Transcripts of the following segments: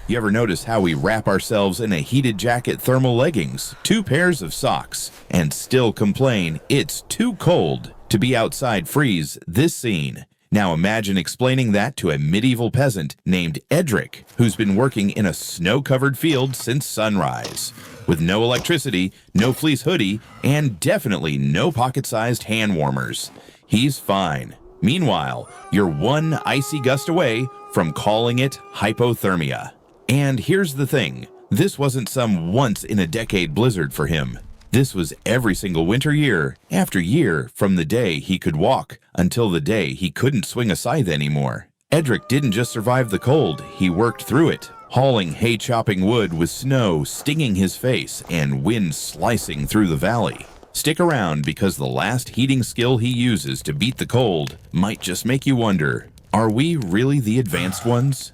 You ever notice how we wrap ourselves in a heated jacket, thermal leggings, 2 pairs of socks, and still complain it's too cold to be outside? Freeze this scene. Now imagine explaining that to a medieval peasant named Edric, who's been working in a snow-covered field since sunrise. With no electricity, no fleece hoodie, and definitely no pocket-sized hand warmers. He's fine. Meanwhile, you're one icy gust away from calling it hypothermia. And here's the thing, this wasn't some once-in-a-decade blizzard for him. This was every single winter year after year, from the day he could walk until the day he couldn't swing a scythe anymore. Edric didn't just survive the cold, he worked through it, hauling hay, chopping wood with snow stinging his face and wind slicing through the valley. Stick around, because the last heating skill he uses to beat the cold might just make you wonder, are we really the advanced ones?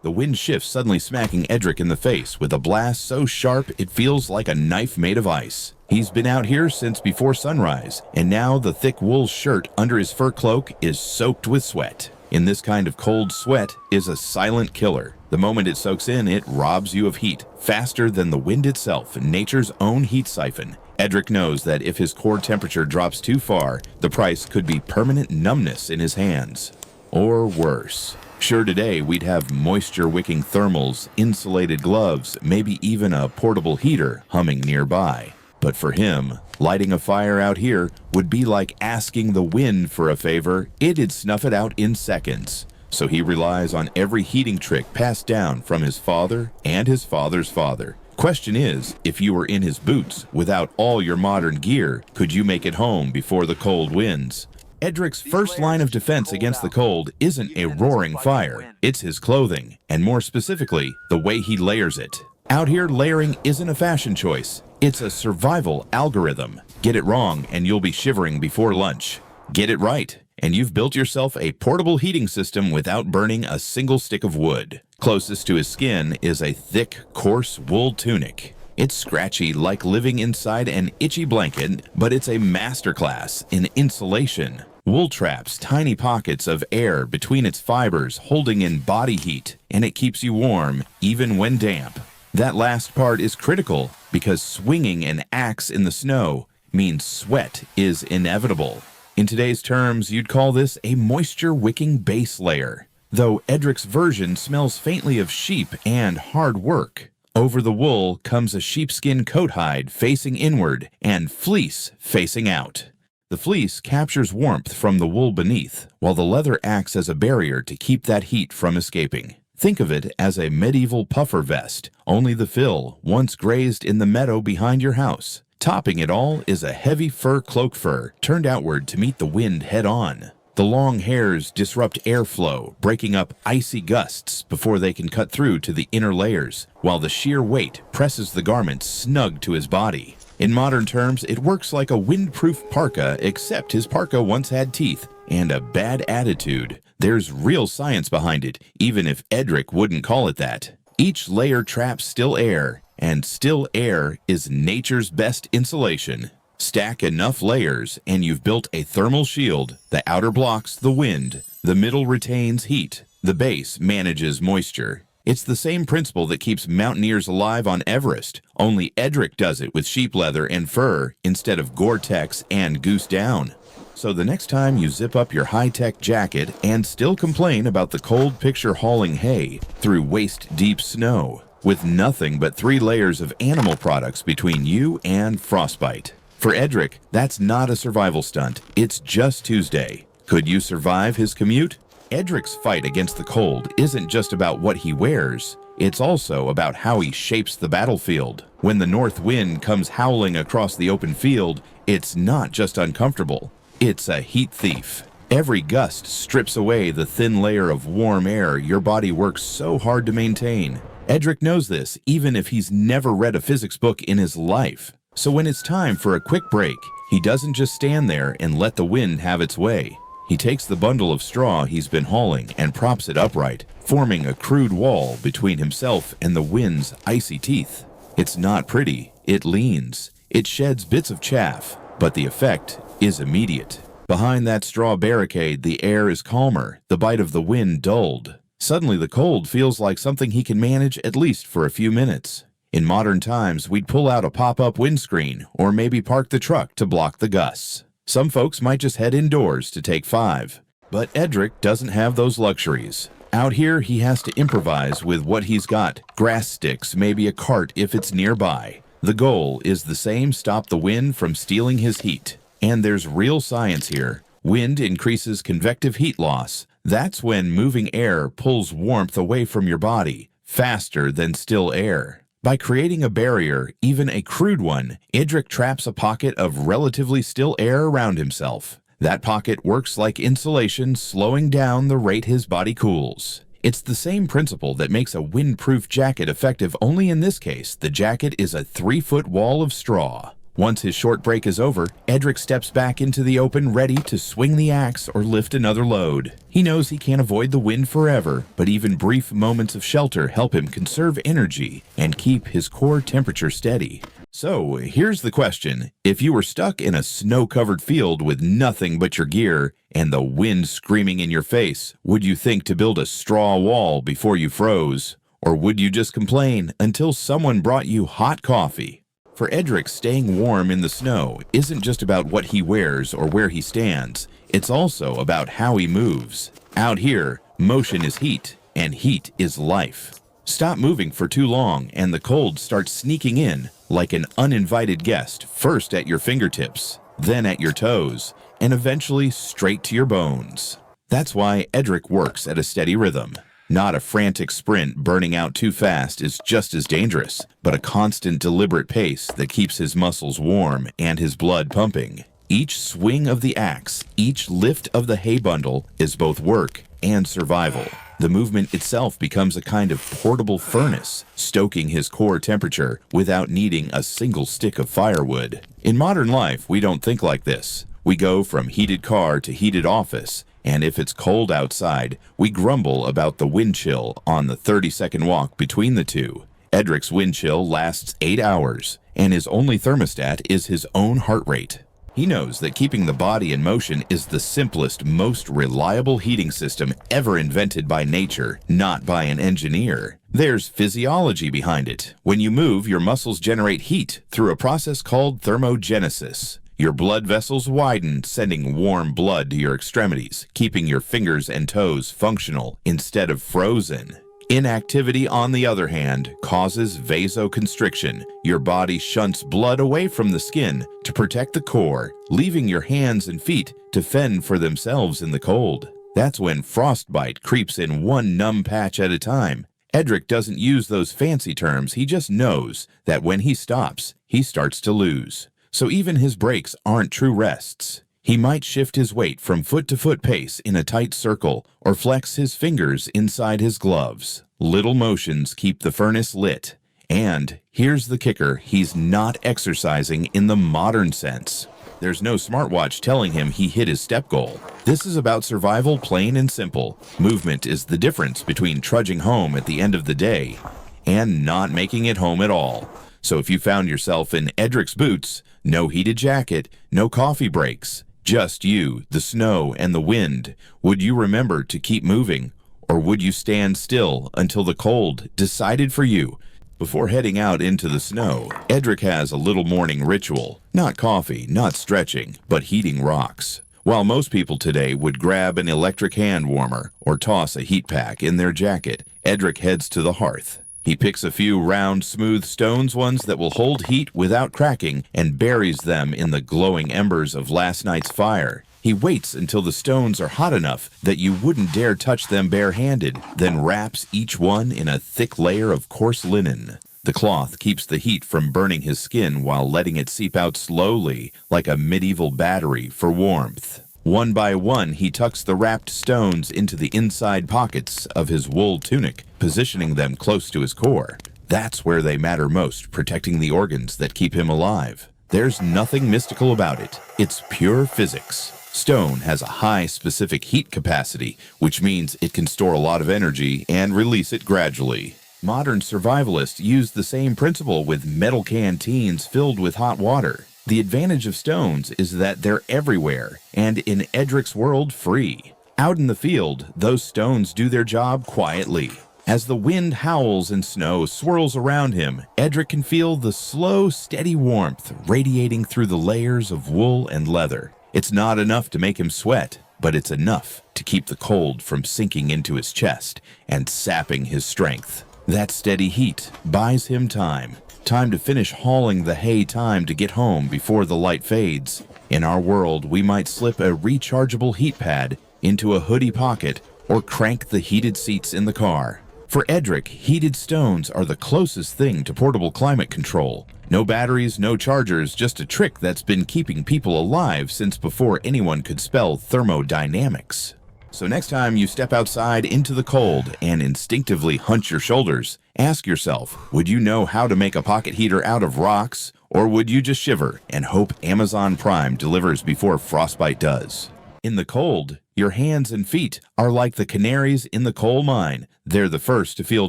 The wind shifts, suddenly smacking Edric in the face with a blast so sharp it feels like a knife made of ice. He's been out here since before sunrise, and now the thick wool shirt under his fur cloak is soaked with sweat. In this kind of cold, sweat is a silent killer. The moment it soaks in, it robs you of heat, faster than the wind itself, nature's own heat siphon. Edric knows that if his core temperature drops too far, the price could be permanent numbness in his hands. Or worse. Sure, today we'd have moisture-wicking thermals, insulated gloves, maybe even a portable heater humming nearby. But for him, lighting a fire out here would be like asking the wind for a favor. It'd snuff it out in seconds. So he relies on every heating trick passed down from his father and his father's father. Question is, if you were in his boots without all your modern gear, could you make it home before the cold winds? Edric's first line of defense against the cold isn't a roaring fire, it's his clothing, and more specifically, the way he layers it. Out here, layering isn't a fashion choice, it's a survival algorithm. Get it wrong and you'll be shivering before lunch. Get it right, and you've built yourself a portable heating system without burning a single stick of wood. Closest to his skin is a thick, coarse wool tunic. It's scratchy, like living inside an itchy blanket, but it's a masterclass in insulation. Wool traps tiny pockets of air between its fibers, holding in body heat, and it keeps you warm, even when damp. That last part is critical, because swinging an axe in the snow means sweat is inevitable. In today's terms, you'd call this a moisture-wicking base layer, though Edric's version smells faintly of sheep and hard work. Over the wool comes a sheepskin coat hide facing inward and fleece facing out. The fleece captures warmth from the wool beneath, while the leather acts as a barrier to keep that heat from escaping. Think of it as a medieval puffer vest, only the fill once grazed in the meadow behind your house. Topping it all is a heavy fur cloak fur, turned outward to meet the wind head-on. The long hairs disrupt airflow, breaking up icy gusts before they can cut through to the inner layers, while the sheer weight presses the garment snug to his body. In modern terms, it works like a windproof parka, except his parka once had teeth and a bad attitude. There's real science behind it, even if Edric wouldn't call it that. Each layer traps still air, and still air is nature's best insulation. Stack enough layers, and you've built a thermal shield. The outer blocks the wind, the middle retains heat, the base manages moisture. It's the same principle that keeps mountaineers alive on Everest, only Edric does it with sheep leather and fur instead of Gore-Tex and Goose Down. So the next time you zip up your high-tech jacket and still complain about the cold, picture hauling hay through waist-deep snow, with nothing but 3 layers of animal products between you and frostbite. For Edric, that's not a survival stunt, it's just Tuesday. Could you survive his commute? Edric's fight against the cold isn't just about what he wears, it's also about how he shapes the battlefield. When the north wind comes howling across the open field, it's not just uncomfortable, it's a heat thief. Every gust strips away the thin layer of warm air your body works so hard to maintain. Edric knows this, even if he's never read a physics book in his life. So when it's time for a quick break, he doesn't just stand there and let the wind have its way. He takes the bundle of straw he's been hauling and props it upright, forming a crude wall between himself and the wind's icy teeth. It's not pretty, it leans, it sheds bits of chaff, but the effect is immediate. Behind that straw barricade, the air is calmer, the bite of the wind dulled. Suddenly the cold feels like something he can manage at least for a few minutes. In modern times, we'd pull out a pop-up windscreen or maybe park the truck to block the gusts. Some folks might just head indoors to take 5. But Edric doesn't have those luxuries. Out here, he has to improvise with what he's got. Grass sticks, maybe a cart if it's nearby. The goal is the same: stop the wind from stealing his heat. And there's real science here. Wind increases convective heat loss. That's when moving air pulls warmth away from your body, faster than still air. By creating a barrier, even a crude one, Edric traps a pocket of relatively still air around himself. That pocket works like insulation, slowing down the rate his body cools. It's the same principle that makes a windproof jacket effective, only in this case, the jacket is a 3-foot wall of straw. Once his short break is over, Edric steps back into the open, ready to swing the axe or lift another load. He knows he can't avoid the wind forever, but even brief moments of shelter help him conserve energy and keep his core temperature steady. So, here's the question. If you were stuck in a snow-covered field with nothing but your gear and the wind screaming in your face, would you think to build a straw wall before you froze? Or would you just complain until someone brought you hot coffee? For Edric, staying warm in the snow isn't just about what he wears or where he stands. It's also about how he moves. Out here, motion is heat, and heat is life. Stop moving for too long, and the cold starts sneaking in like an uninvited guest, first at your fingertips, then at your toes, and eventually straight to your bones. That's why Edric works at a steady rhythm. Not a frantic sprint burning out too fast is just as dangerous, but a constant deliberate pace that keeps his muscles warm and his blood pumping. Each swing of the axe, each lift of the hay bundle is both work and survival. The movement itself becomes a kind of portable furnace, stoking his core temperature without needing a single stick of firewood. In modern life, we don't think like this. We go from heated car to heated office, and if it's cold outside, we grumble about the wind chill on the 30-second walk between the two. Edric's wind chill lasts 8 hours, and his only thermostat is his own heart rate. He knows that keeping the body in motion is the simplest, most reliable heating system ever invented by nature, not by an engineer. There's physiology behind it. When you move, your muscles generate heat through a process called thermogenesis. Your blood vessels widen, sending warm blood to your extremities, keeping your fingers and toes functional instead of frozen. Inactivity, on the other hand, causes vasoconstriction. Your body shunts blood away from the skin to protect the core, leaving your hands and feet to fend for themselves in the cold. That's when frostbite creeps in one numb patch at a time. Edric doesn't use those fancy terms, he just knows that when he stops, he starts to lose. So even his breaks aren't true rests. He might shift his weight from foot to foot pace in a tight circle or flex his fingers inside his gloves. Little motions keep the furnace lit. And here's the kicker, he's not exercising in the modern sense. There's no smartwatch telling him he hit his step goal. This is about survival, plain and simple. Movement is the difference between trudging home at the end of the day and not making it home at all. So if you found yourself in Edric's boots, no heated jacket, no coffee breaks, just you, the snow, and the wind, would you remember to keep moving? Or would you stand still until the cold decided for you? Before heading out into the snow, Edric has a little morning ritual. Not coffee, not stretching, but heating rocks. While most people today would grab an electric hand warmer or toss a heat pack in their jacket, Edric heads to the hearth. He picks a few round, smooth stones, ones that will hold heat without cracking, and buries them in the glowing embers of last night's fire. He waits until the stones are hot enough that you wouldn't dare touch them barehanded, then wraps each one in a thick layer of coarse linen. The cloth keeps the heat from burning his skin while letting it seep out slowly, like a medieval battery for warmth. One by one, he tucks the wrapped stones into the inside pockets of his wool tunic, positioning them close to his core. That's where they matter most, protecting the organs that keep him alive. There's nothing mystical about it. It's pure physics. Stone has a high specific heat capacity, which means it can store a lot of energy and release it gradually. Modern survivalists use the same principle with metal canteens filled with hot water. The advantage of stones is that they're everywhere, and in Edric's world, free. Out in the field, those stones do their job quietly. As the wind howls and snow swirls around him, Edric can feel the slow, steady warmth radiating through the layers of wool and leather. It's not enough to make him sweat, but it's enough to keep the cold from sinking into his chest and sapping his strength. That steady heat buys him time to finish hauling the hay, time to get home before the light fades. In our world, we might slip a rechargeable heat pad into a hoodie pocket or crank the heated seats in the car. For Edric, heated stones are the closest thing to portable climate control. No batteries, no chargers, just a trick that's been keeping people alive since before anyone could spell thermodynamics. So next time you step outside into the cold and instinctively hunch your shoulders, ask yourself, would you know how to make a pocket heater out of rocks, or would you just shiver and hope Amazon Prime delivers before frostbite does? In the cold, your hands and feet are like the canaries in the coal mine. They're the first to feel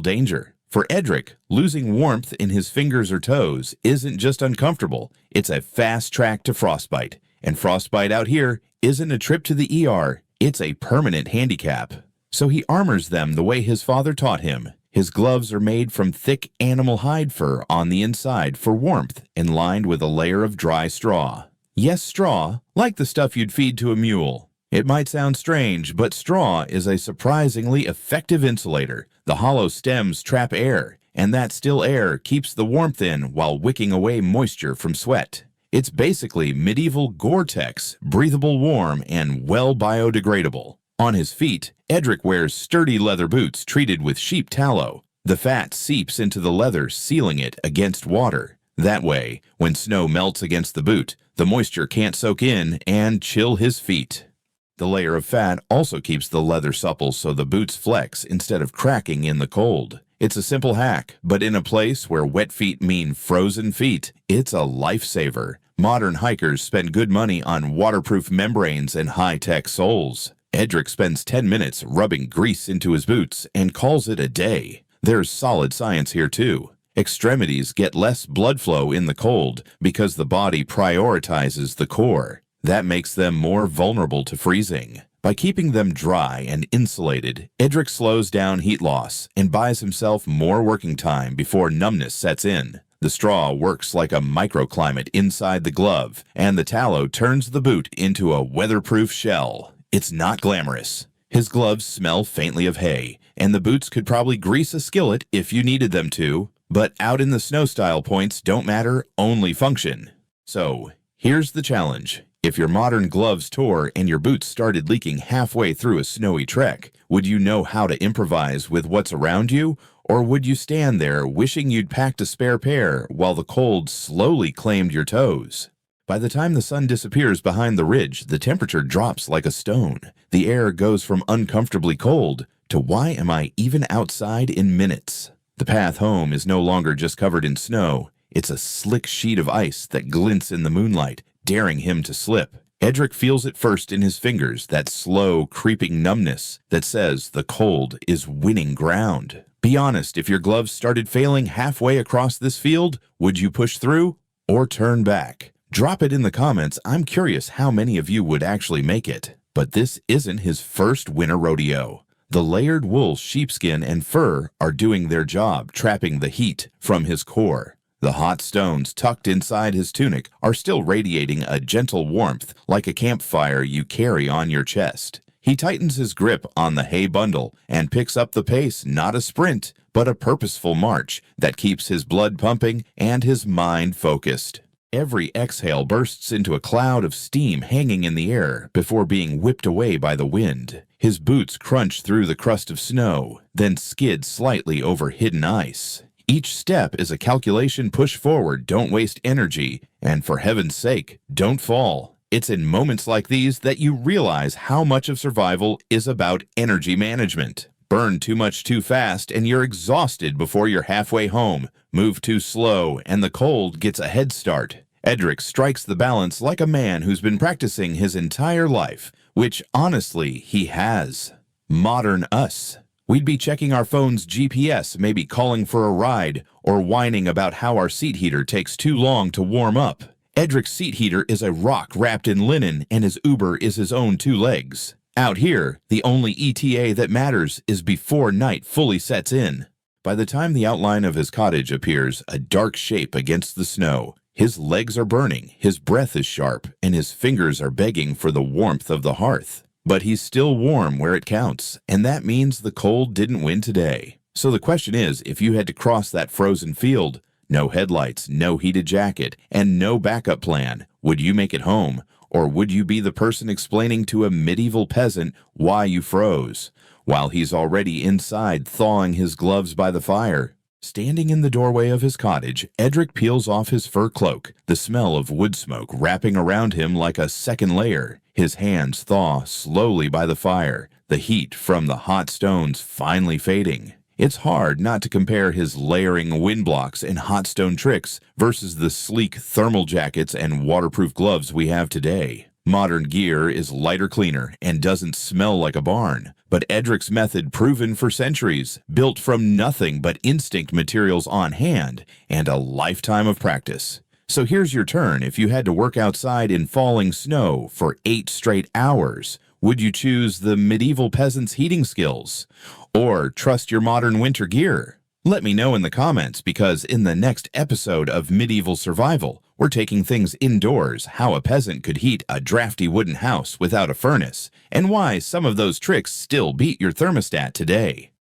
danger. For Edric, losing warmth in his fingers or toes isn't just uncomfortable, it's a fast track to frostbite. And frostbite out here isn't a trip to the ER, it's a permanent handicap. So he armors them the way his father taught him. His gloves are made from thick animal hide fur on the inside for warmth and lined with a layer of dry straw. Yes, straw, like the stuff you'd feed to a mule. It might sound strange, but straw is a surprisingly effective insulator. The hollow stems trap air, and that still air keeps the warmth in while wicking away moisture from sweat. It's basically medieval Gore-Tex, breathable, warm, and well biodegradable. On his feet, Edric wears sturdy leather boots treated with sheep tallow. The fat seeps into the leather, sealing it against water. That way, when snow melts against the boot, the moisture can't soak in and chill his feet. The layer of fat also keeps the leather supple so the boots flex instead of cracking in the cold. It's a simple hack, but in a place where wet feet mean frozen feet, it's a lifesaver. Modern hikers spend good money on waterproof membranes and high-tech soles. Edric spends 10 minutes rubbing grease into his boots and calls it a day. There's solid science here too. Extremities get less blood flow in the cold because the body prioritizes the core. That makes them more vulnerable to freezing. By keeping them dry and insulated, Edric slows down heat loss and buys himself more working time before numbness sets in. The straw works like a microclimate inside the glove, and the tallow turns the boot into a weatherproof shell. It's not glamorous. His gloves smell faintly of hay, and the boots could probably grease a skillet if you needed them to. But out in the snow, style points don't matter, only function. So, here's the challenge. If your modern gloves tore and your boots started leaking halfway through a snowy trek, would you know how to improvise with what's around you? Or would you stand there wishing you'd packed a spare pair while the cold slowly claimed your toes? By the time the sun disappears behind the ridge, the temperature drops like a stone. The air goes from uncomfortably cold to why am I even outside in minutes? The path home is no longer just covered in snow. It's a slick sheet of ice that glints in the moonlight, daring him to slip. Edric feels it first in his fingers, that slow, creeping numbness that says the cold is winning ground. Be honest, if your gloves started failing halfway across this field, would you push through or turn back? Drop it in the comments. I'm curious how many of you would actually make it. But this isn't his first winter rodeo. The layered wool, sheepskin, and fur are doing their job, trapping the heat from his core. The hot stones tucked inside his tunic are still radiating a gentle warmth like a campfire you carry on your chest. He tightens his grip on the hay bundle and picks up the pace, not a sprint, but a purposeful march that keeps his blood pumping and his mind focused. Every exhale bursts into a cloud of steam hanging in the air before being whipped away by the wind. His boots crunch through the crust of snow, then skid slightly over hidden ice. Each step is a calculation. Push forward, don't waste energy, and for heaven's sake, don't fall. It's in moments like these that you realize how much of survival is about energy management. Burn too much too fast and you're exhausted before you're halfway home. Move too slow and the cold gets a head start. Edric strikes the balance like a man who's been practicing his entire life, which honestly he has. Modern us. We'd be checking our phone's GPS, maybe calling for a ride, or whining about how our seat heater takes too long to warm up. Edric's seat heater is a rock wrapped in linen, and his Uber is his own two legs. Out here, the only ETA that matters is before night fully sets in. By the time the outline of his cottage appears a dark shape against the snow, his legs are burning, his breath is sharp, and his fingers are begging for the warmth of the hearth. But he's still warm where it counts, and that means the cold didn't win today. So the question is, if you had to cross that frozen field, no headlights, no heated jacket, and no backup plan, would you make it home? Or would you be the person explaining to a medieval peasant why you froze, while he's already inside thawing his gloves by the fire? Standing in the doorway of his cottage, Edric peels off his fur cloak, the smell of wood smoke wrapping around him like a second layer. His hands thaw slowly by the fire, the heat from the hot stones finally fading. It's hard not to compare his layering wind blocks and hot stone tricks versus the sleek thermal jackets and waterproof gloves we have today. Modern gear is lighter, cleaner, and doesn't smell like a barn. But Edric's method, proven for centuries, built from nothing but instinct materials on hand and a lifetime of practice. So here's your turn. If you had to work outside in falling snow for 8 straight hours, would you choose the medieval peasant's heating skills or trust your modern winter gear? Let me know in the comments, because in the next episode of Medieval Survival, we're taking things indoors, how a peasant could heat a drafty wooden house without a furnace, and why some of those tricks still beat your thermostat today.